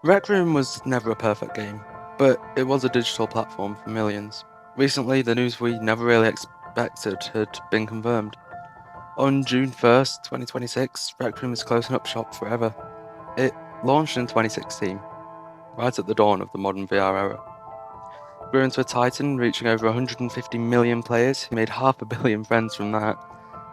Rec Room was never a perfect game, but it was a digital platform for millions. Recently, the news we never really expected had been confirmed. On June 1st, 2026, Rec Room is closing up shop forever. It launched in 2016, right at the dawn of the modern VR era. Grew into a titan, reaching over 150 million players, who made half a billion friends from that.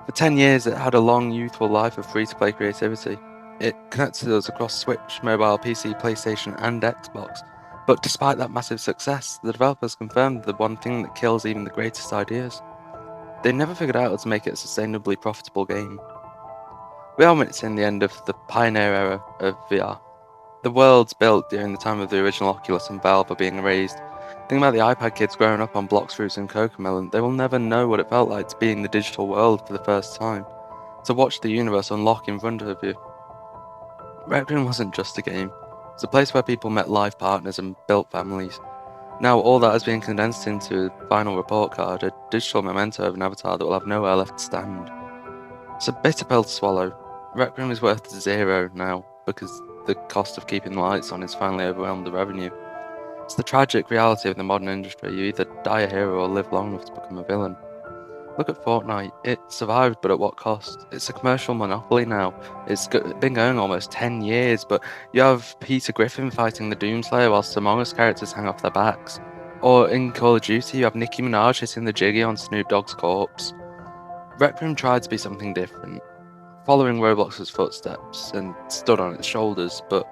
For 10 years, it had a long, youthful life of free-to-play creativity. It connected us across Switch, mobile, PC, PlayStation, and Xbox. But despite that massive success, the developers confirmed the one thing that kills even the greatest ideas. They never figured out how to make it a sustainably profitable game. We are witnessing the end of the pioneer era of VR. The worlds built during the time of the original Oculus and Valve are being erased. Think about the iPad kids growing up on Blox Fruits and Cocomelon. They will never know what it felt like to be in the digital world for the first time, to watch the universe unlock in front of you. Rec Room wasn't just a game, it was a place where people met life partners and built families. Now all that has been condensed into a final report card, a digital memento of an avatar that will have nowhere left to stand. It's a bitter pill to swallow. Rec Room is worth zero now, because the cost of keeping the lights on has finally overwhelmed the revenue. It's the tragic reality of the modern industry. You either die a hero or live long enough to become a villain. Look at Fortnite. It survived, but at what cost? It's a commercial monopoly now. It's been going almost 10 years, but you have Peter Griffin fighting the Doomslayer whilst Among Us characters hang off their backs. Or in Call of Duty, you have Nicki Minaj hitting the jiggy on Snoop Dogg's corpse. Rec Room tried to be something different, following Roblox's footsteps and stood on its shoulders, but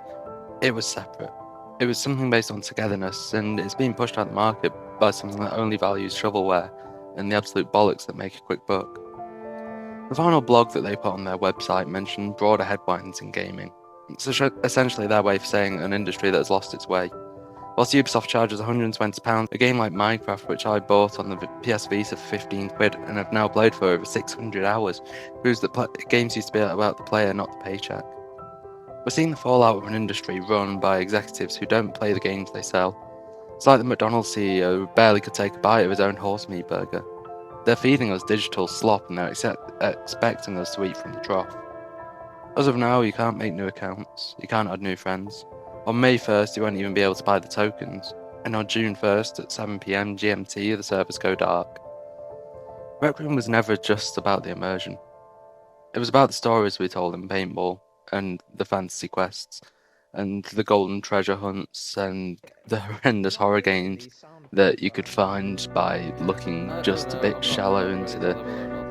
it was separate. It was something based on togetherness, and it's being pushed out the market by something that only values shovelware and the absolute bollocks that make a quick buck. The final blog that they put on their website mentioned broader headlines in gaming. It's essentially their way of saying an industry that has lost its way. Whilst Ubisoft charges £120, a game like Minecraft, which I bought on the PS Vita for 15 quid and have now played for over 600 hours, proves that games used to be about the player, not the paycheck. We're seeing the fallout of an industry run by executives who don't play the games they sell. It's like the McDonald's CEO who barely could take a bite of his own horse meat burger. They're feeding us digital slop and they're expecting us to eat from the trough. As of now, you can't make new accounts, you can't add new friends. On May 1st, you won't even be able to buy the tokens, and on June 1st at 7 PM GMT, the servers go dark. Rec Room was never just about the immersion. It was about the stories we told in Paintball, and the fantasy quests, and the golden treasure hunts, and the horrendous horror games that you could find by looking just a bit shallow into the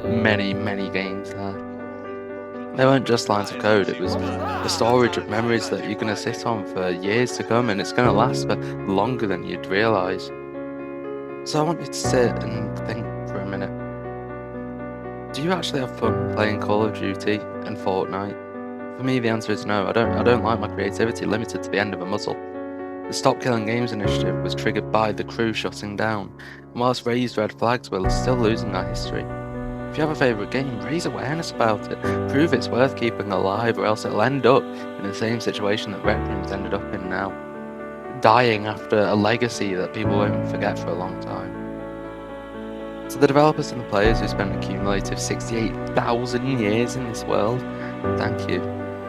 many, many games there. They weren't just lines of code, it was a storage of memories that you're going to sit on for years to come, and it's going to last for longer than you'd realise. So I want you to sit and think for a minute. Do you actually have fun playing Call of Duty and Fortnite? For me, the answer is no. I don't like my creativity limited to the end of a muzzle. The Stop Killing Games initiative was triggered by the crew shutting down, and whilst raised red flags, we're still losing our history. If you have a favourite game, raise awareness about it. Prove it's worth keeping alive, or else it'll end up in the same situation that Rec Room's ended up in now. Dying after a legacy that people won't forget for a long time. To the developers and the players who spent a cumulative 68,000 years in this world, thank you.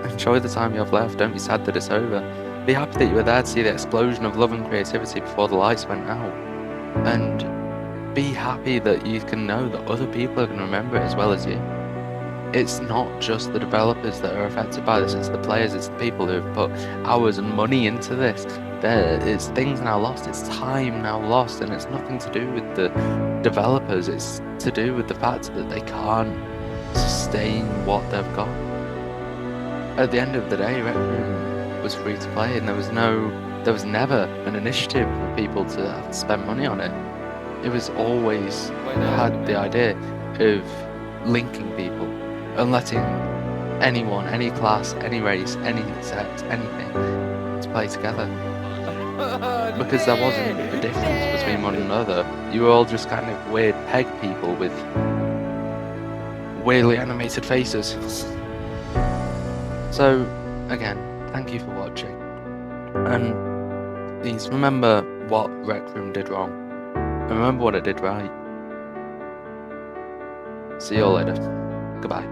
Enjoy the time you have left, don't be sad that it's over. Be happy that you were there to see the explosion of love and creativity before the lights went out. And be happy that you can know that other people are going to remember it as well as you. It's not just the developers that are affected by this, it's the players, it's the people who have put hours and money into this. It's things now lost, it's time now lost, and it's nothing to do with the developers, it's to do with the fact that they can't sustain what they've got. At the end of the day, Rec Room was free to play, and there was never an initiative for people to have to spend money on it. It was always had the idea of linking people and letting anyone, any class, any race, any sex, anything to play together. Because there wasn't a difference between one another. You were all just kind of weird peg people with weirdly animated faces. So, again, thank you for watching. And please remember what Rec Room did wrong. And remember what it did right. See you all later. Goodbye.